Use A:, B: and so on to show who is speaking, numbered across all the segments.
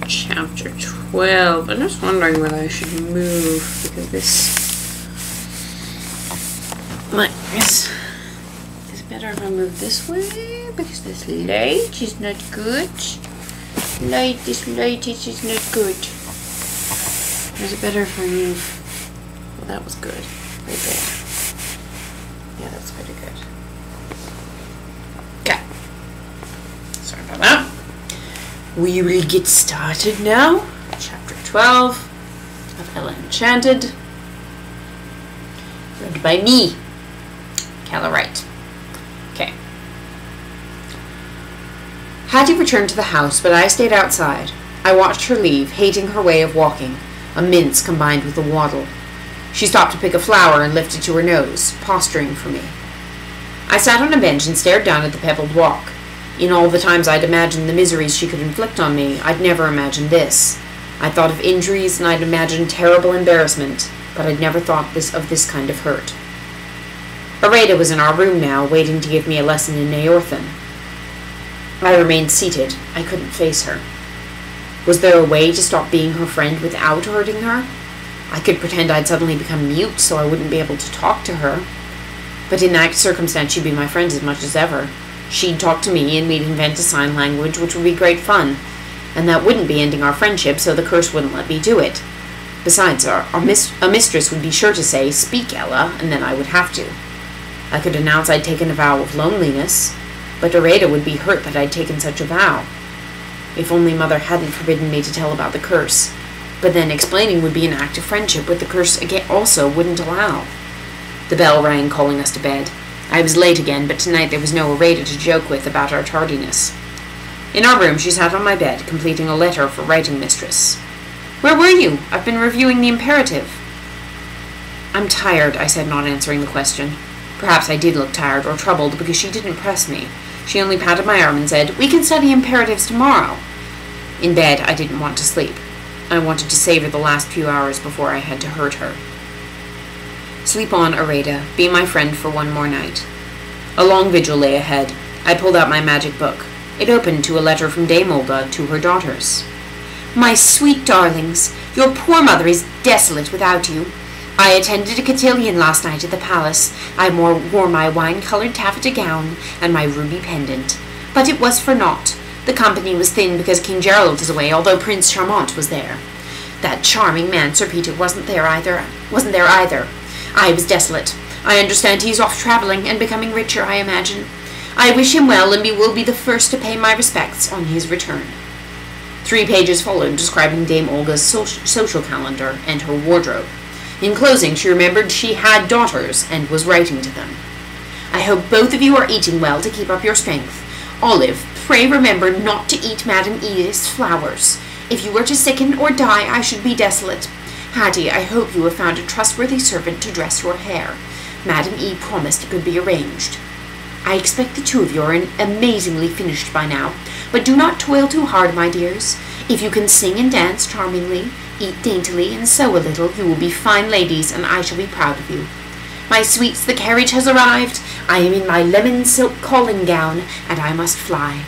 A: chapter 12. I'm just wondering whether I should move, because this is better if I move this way, because this light is not good. This light is not good. Or is it better if I move? Well, that was good. Right there. Yeah, that's pretty good. Okay. Sorry about that. We will get started now. Chapter 12 of Enchanted. Read by me, Calla. Okay. Hattie returned to the house, but I stayed outside. I watched her leave, hating her way of walking, a mince combined with a waddle. She stopped to pick a flower and lifted to her nose, posturing for me. I sat on a bench and stared down at the pebbled walk. In all the times I'd imagined the miseries she could inflict on me, I'd never imagined this. I'd thought of injuries and I'd imagined terrible embarrassment, but I'd never thought of this kind of hurt. Areda was in our room now, waiting to give me a lesson in Aorthan. I remained seated. I couldn't face her. Was there a way to stop being her friend without hurting her? I could pretend I'd suddenly become mute so I wouldn't be able to talk to her. But in that circumstance, she'd be my friend as much as ever. She'd talk to me and we'd invent a sign language, which would be great fun. And that wouldn't be ending our friendship, so the curse wouldn't let me do it. Besides, a mistress would be sure to say, "Speak, Ella," and then I would have to. I could announce I'd taken a vow of loneliness, but Areda would be hurt that I'd taken such a vow. If only Mother hadn't forbidden me to tell about the curse. But then explaining would be an act of friendship, which the curse again also wouldn't allow. The bell rang, calling us to bed. I was late again, but tonight there was no Areda to joke with about our tardiness. In our room, she sat on my bed, completing a letter for writing mistress. "Where were you? I've been reviewing the imperative." "I'm tired," I said, not answering the question. Perhaps I did look tired or troubled, because she didn't press me. She only patted my arm and said, "We can study imperatives tomorrow." In bed, I didn't want to sleep. I wanted to savor the last few hours before I had to hurt her. Sleep on, Areda. Be my friend for one more night. A long vigil lay ahead. I pulled out my magic book. It opened to a letter from Dame Olga to her daughters. "My sweet darlings, your poor mother is desolate without you. I attended a cotillion last night at the palace. I wore my wine-colored taffeta gown and my ruby pendant. But it was for naught. The company was thin because King Gerald is away, although Prince Charmant was there. That charming man, Sir Peter, wasn't there either. I was desolate. I understand he's off travelling and becoming richer, I imagine. I wish him well, and will be the first to pay my respects on his return." 3 pages followed, describing Dame Olga's social calendar and her wardrobe. In closing, she remembered she had daughters and was writing to them. "I hope both of you are eating well to keep up your strength. Olive, pray remember not to eat Madame Edith's flowers. If you were to sicken or die, I should be desolate. Hattie, I hope you have found a trustworthy servant to dress your hair. Madame E. promised it could be arranged. I expect the 2 of you are amazingly finished by now, but do not toil too hard, my dears. If you can sing and dance charmingly, eat daintily, and sew a little, you will be fine ladies, and I shall be proud of you. My sweets, the carriage has arrived. I am in my lemon silk calling gown, and I must fly.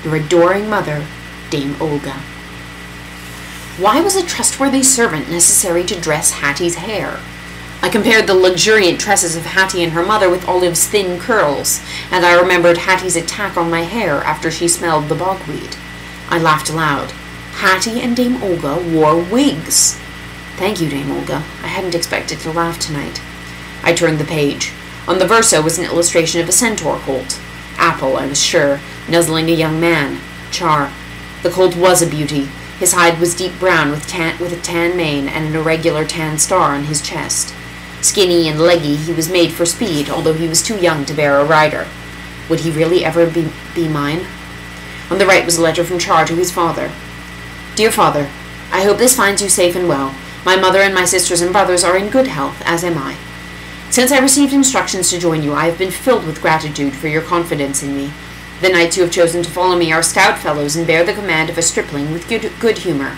A: Your adoring mother, Dame Olga." Why was a trustworthy servant necessary to dress Hattie's hair? I compared the luxuriant tresses of Hattie and her mother with Olive's thin curls, and I remembered Hattie's attack on my hair after she smelled the bogweed. I laughed aloud. Hattie and Dame Olga wore wigs. Thank you, Dame Olga. I hadn't expected to laugh tonight. I turned the page. On the verso was an illustration of a centaur colt. Apple, I was sure, nuzzling a young man. Char. The colt was a beauty. His hide was deep brown with a tan mane and an irregular tan star on his chest. Skinny and leggy, he was made for speed, although he was too young to bear a rider. Would he really ever be mine? On the right was a letter from Char to his father. "Dear Father, I hope this finds you safe and well. My mother and my sisters and brothers are in good health, as am I. Since I received instructions to join you, I have been filled with gratitude for your confidence in me. The knights who have chosen to follow me are stout fellows and bear the command of a stripling with good humor.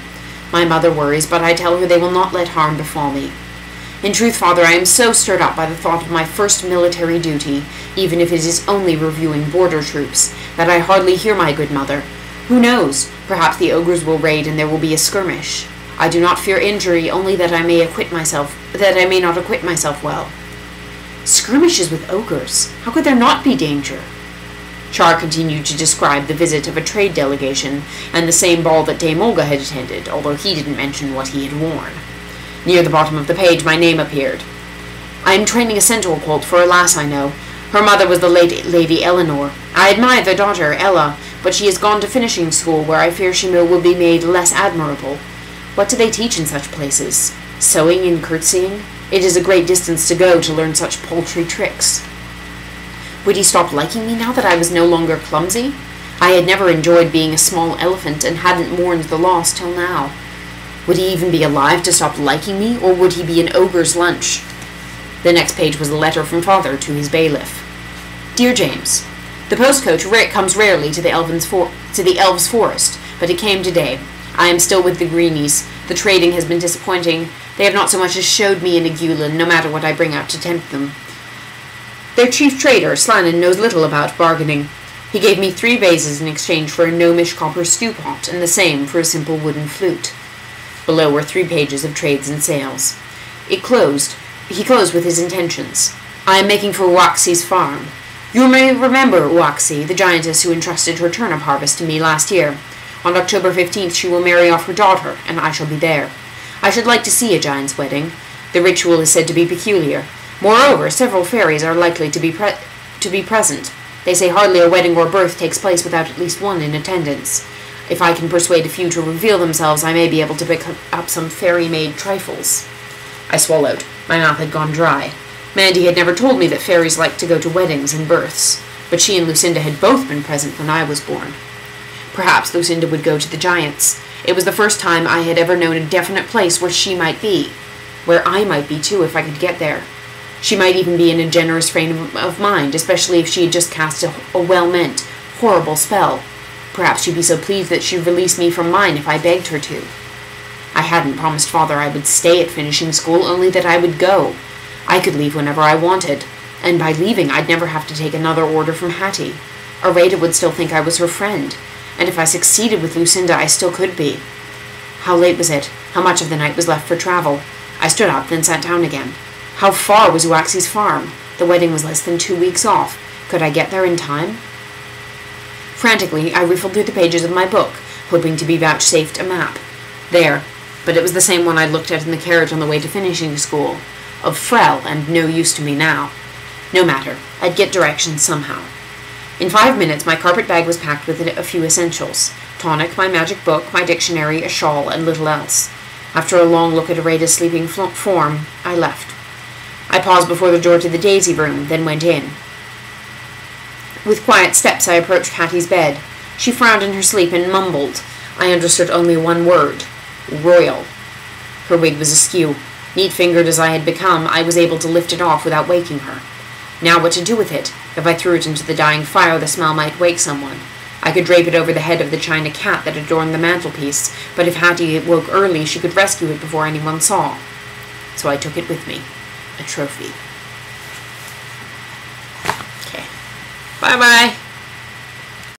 A: My mother worries, but I tell her they will not let harm befall me. In truth, Father, I am so stirred up by the thought of my first military duty, even if it is only reviewing border troops, that I hardly hear my good mother. Who knows? Perhaps the ogres will raid and there will be a skirmish. I do not fear injury, only that I may not acquit myself well. Skirmishes with ogres? How could there not be danger? Char continued to describe the visit of a trade delegation and the same ball that Dame Olga had attended, although he didn't mention what he had worn. Near the bottom of the page, my name appeared. I am training a centaur colt for a lass I know. Her mother was the Lady Eleanor. I admire their daughter, Ella, but she has gone to finishing school, where I fear she will be made less admirable. What do they teach in such places? Sewing and curtsying? It is a great distance to go to learn such paltry tricks. Would he stop liking me now that I was no longer clumsy? I had never enjoyed being a small elephant and hadn't mourned the loss till now. Would he even be alive to stop liking me, or would he be an ogre's lunch? The next page was a letter from Father to his bailiff. Dear James, the postcoach comes rarely to the Elves' Forest, but it came today. I am still with the Greenies. The trading has been disappointing. They have not so much as showed me an agulin, no matter what I bring out to tempt them. Their chief trader, Slannon, knows little about bargaining. He gave me 3 vases in exchange for a gnomish copper stew pot, and the same for a simple wooden flute. Below were 3 pages of trades and sales. He closed with his intentions. I am making for Uaxi's farm. You may remember Uaxi, the giantess who entrusted her turnip harvest to me last year. On October 15th she will marry off her daughter, and I shall be there. I should like to see a giant's wedding. The ritual is said to be peculiar. Moreover, several fairies are likely to be present. They say hardly a wedding or birth takes place without at least one in attendance. If I can persuade a few to reveal themselves, I may be able to pick up some fairy-made trifles. I swallowed. My mouth had gone dry. Mandy had never told me that fairies liked to go to weddings and births, but she and Lucinda had both been present when I was born. Perhaps Lucinda would go to the giants. It was the first time I had ever known a definite place where she might be. Where I might be, too, if I could get there. She might even be in a generous frame of mind, especially if she had just cast a well-meant, horrible spell. Perhaps she'd be so pleased that she'd release me from mine if I begged her to. I hadn't promised Father I would stay at finishing school, only that I would go. I could leave whenever I wanted, and by leaving I'd never have to take another order from Hattie. Areta would still think I was her friend, and if I succeeded with Lucinda I still could be. How late was it? How much of the night was left for travel? I stood up, then sat down again. How far was Uaxi's farm? The wedding was less than 2 weeks off. Could I get there in time? Frantically, I riffled through the pages of my book, hoping to be vouchsafed a map. There, but it was the same one I'd looked at in the carriage on the way to finishing school. Of Frel, and no use to me now. No matter, I'd get directions somehow. In 5 minutes, my carpet bag was packed with a few essentials. Tonic, my magic book, my dictionary, a shawl, and little else. After a long look at Areta's sleeping form, I left. I paused before the door to the daisy room, then went in. With quiet steps, I approached Hattie's bed. She frowned in her sleep and mumbled. I understood only one word. Royal. Her wig was askew. Neat-fingered as I had become, I was able to lift it off without waking her. Now what to do with it? If I threw it into the dying fire, the smell might wake someone. I could drape it over the head of the china cat that adorned the mantelpiece, but if Hattie woke early, she could rescue it before anyone saw. So I took it with me. A trophy. Okay. Bye-bye.